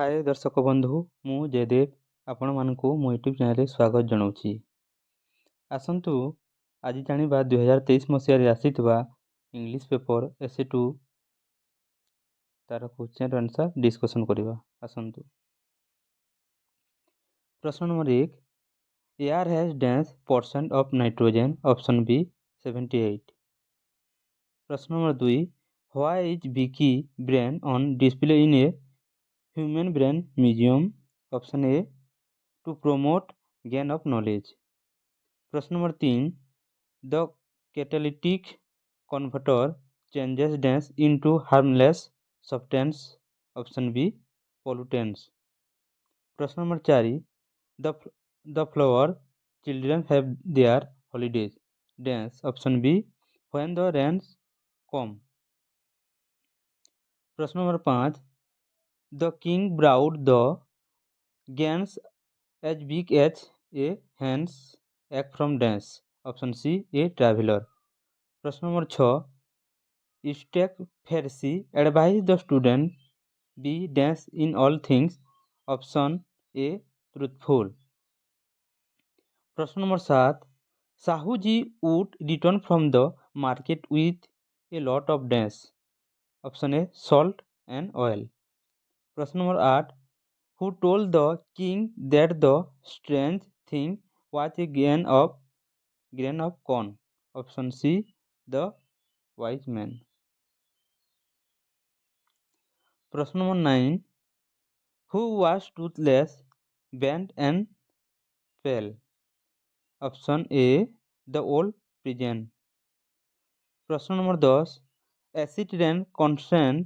हाय दर्शक बंधु मु जयदेव आपण मानकु मो यूट्यूब चैनल स्वागत जनाऊँगी। आसतु आज जाना 2023 मसीह आसीथिबा इंग्लिश पेपर एसे2 तार क्वेश्चन आंसर डिस्कशन करवा। आसतु प्रश्न number 1 air has dense percent of nitrogen option B 78। प्रश्न number 2 why is Vicky brain on display in a human brain museum option A to promote gain of knowledge. प्रश्न number 3 the catalytic converter changes dense into harmless substance option B pollutants. प्रश्न number 4 the flower children have their holidays dense option B when the rains come. प्रश्न number 5 the king brought the gems as big as a hen's egg from dense option C a traveller. प्रश्न number 6 stake Percy advise the student be dense in all things option A truthful. प्रश्न number 7 Sahu ji would return from the market with a lot of dense option A salt and oil. प्रश्न number 8 who told the king that the strange thing was a grain of corn option C the wise man। प्रश्न number 9 who was toothless bent and pale option A the old pigeon। प्रश्न number 10 acid rain contain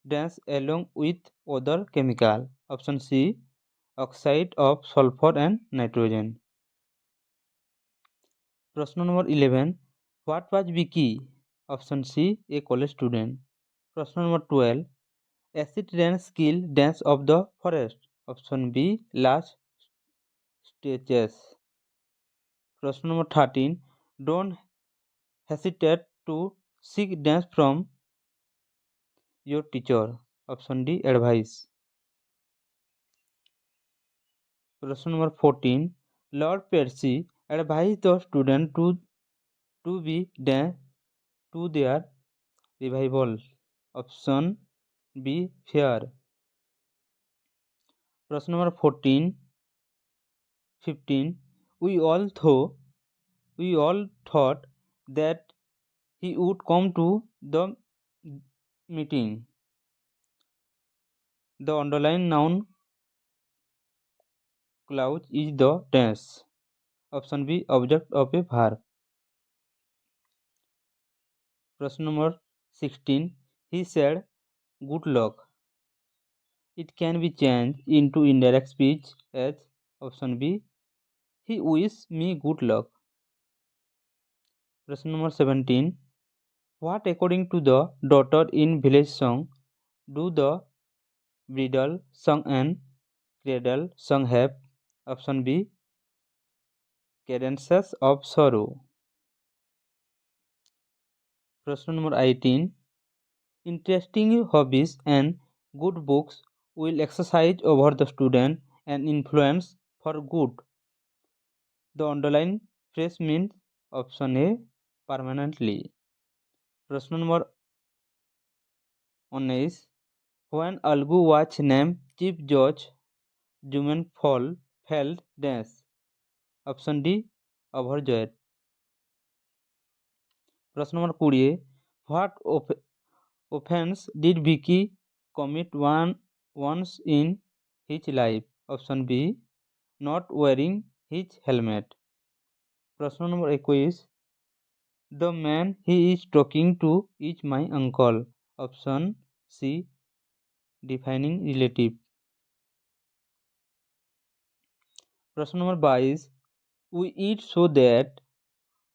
dense along with other chemical option C oxide of sulfur and nitrogen। प्रश्न number 11 what was Vicky option C a college student। प्रश्न number 12 acid rain skill dance of the forest option B last stages। प्रश्न नंबर 13 don't hesitate to seek dance from your teacher option D advice. प्रश्न number 14 lord Percy advise the student to be dense to their revival option B fair. प्रश्न number 15 we all thought that he would come to the meeting the underline noun clause is the dense option B object of a verb। प्रश्न number 16 he said good luck it can be changed into indirect speech as option B he wish me good luck। प्रश्न number 17 what according to the daughter in village song do the bridal song and cradle song have option B cadences of sorrow। प्रश्न number 18 interesting hobbies and good books will exercise over the student and influence for good the underlined phrase means option A permanently। प्रश्न number 19 when Algu was named chief judge Jumenfall felt dance option D overjoyed। प्रश्न number 20 what offense did Vicky commit once in his life option B not wearing his helmet। प्रश्न number 21 the man he is talking to is my uncle option C defining relative। प्रश्न number 22 we eat so that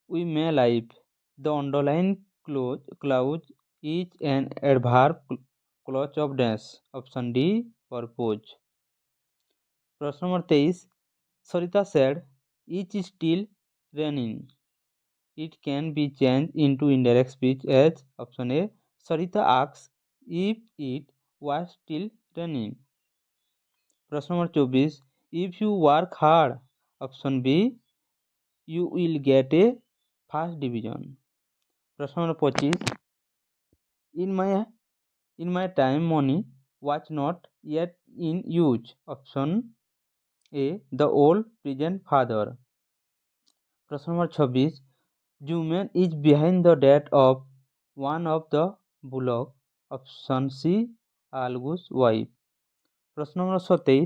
we may live the underlying clause is an adverb clause of dash option D purpose। प्रश्न number 23 Sarita said it is still raining it can be changed into indirect speech as option A Sarita asks if it was still raining। प्रश्न number 24, if you work hard, option B, you will get a first division. प्रश्न number 25, in my time money was not yet in use, option A, the old present father. प्रश्न number 26, Juman is behind the death of one of the Bullock, option C, Algu's wife. प्रश्न number 27,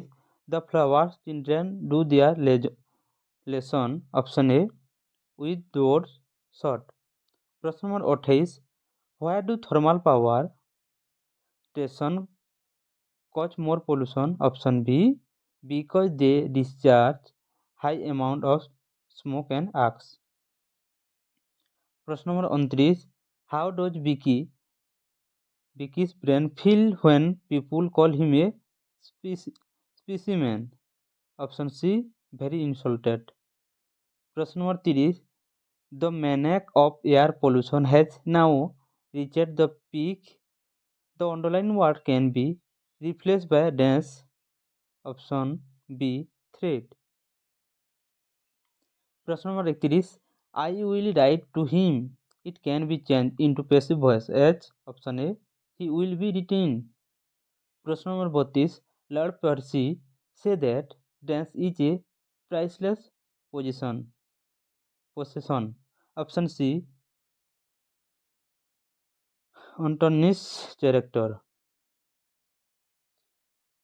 the flowers children do their lesson, option A, with doors shut. प्रश्न number 28, why do thermal power station cause more pollution, option B, because they discharge high amount of smoke and arcs. प्रश्न number 29, how does Vicky's brain feel when people call him a specimen, option C, very insulted. प्रश्न number 30, the maniac of air pollution has now reached the peak. The underlying word can be replaced by dash, option B, threat. प्रश्न number 31, I will write to him. It can be changed into passive voice as, option A, he will be written. प्रश्न number 32, Lord Percy say that dance is a priceless possession, option C, Antony's character.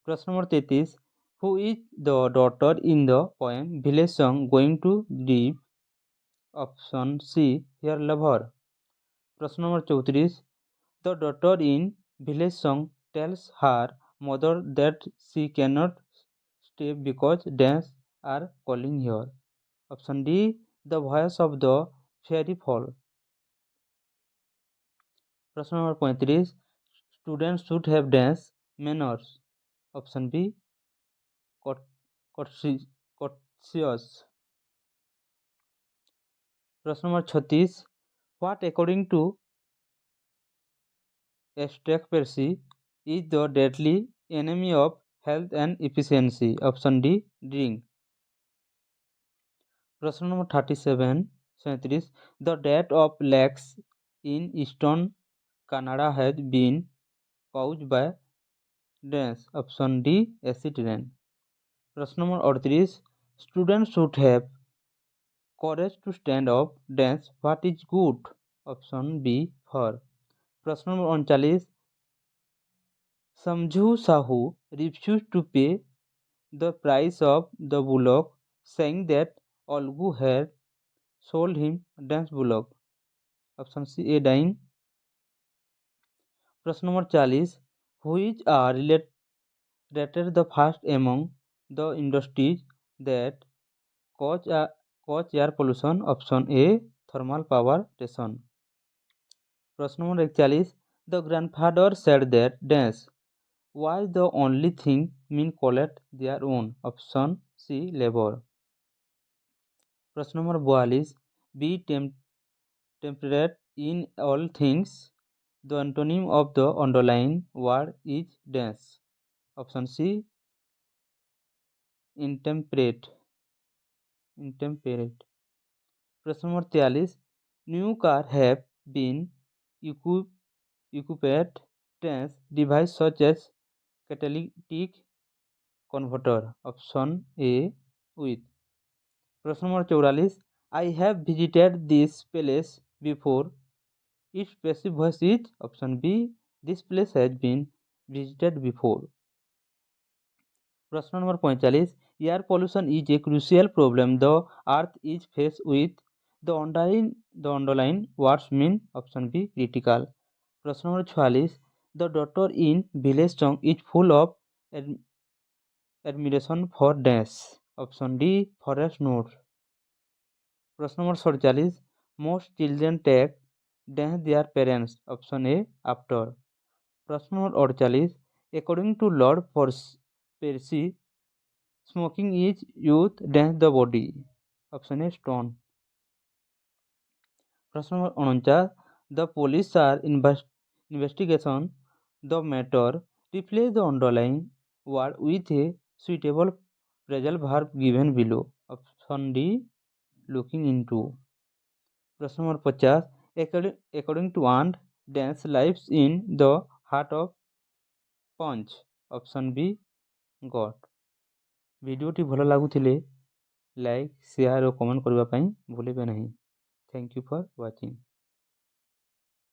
प्रश्न number 33, who is the daughter in the poem village song going to deep, option C, her lover. प्रश्न number 34, the daughter in village song tells her mother that she cannot stay because dance are calling her, option D, the voice of the fairy fall. प्रश्न number 35, students should have dance manners, option B, courteous. प्रश्न number 36, what according to Abstract Percy is the deadly enemy of health and efficiency, option D, drink. प्रश्न number 37, the death of lakes in eastern Canada has been caused by dance, option D, acid rain. प्रश्न number 38, students should have courage to stand up, dance what is good, option B, for. प्रश्न number 39, Samjhu Sahu refused to pay the price of the bullock, saying that Olgu had sold him dance bullock, option C, A, dying. प्रश्न number 40, which are rated the first among the industries that cause air pollution, option A, thermal power station. प्रश्न number 41, the grandfather said that dance was the only thing men collect their own, option C, labor. प्रश्न number 42, be temperate in all things. The antonym of the underlying word is dance, option C, intemperate. प्रश्न number 43, new car have been equipped dance device such as catalytic converter, option A, with. प्रश्न number 44, I have visited this place before. Its passive voice is, option B, this place has been visited before. प्रश्न number 45, air pollution is a crucial problem the earth is faced with. The underlying words mean, option B, critical. प्रश्न number 46, the daughter in village song is full of admiration for dance, option D, forest notes. प्रश्न number 47, most children take dance their parents, option A, after. प्रश्न number 48, according to Lord Percy, smoking is youth dance the body, option A, stone. प्रश्न number 49, the police are investigation the matter. Replace the underlying word with a suitable phrasal verb given below. Option D, looking into. प्रश्न number 50, according to Ant, dance lives in the heart of Punch. Option B, God. ଭିଡ଼ିଓଟି ଭଲ ଲାଗୁଥିଲେ like, share ଓ comment କରିବା ପାଇଁ ଭୁଲିବେ ନାହିଁ। Thank you for watching.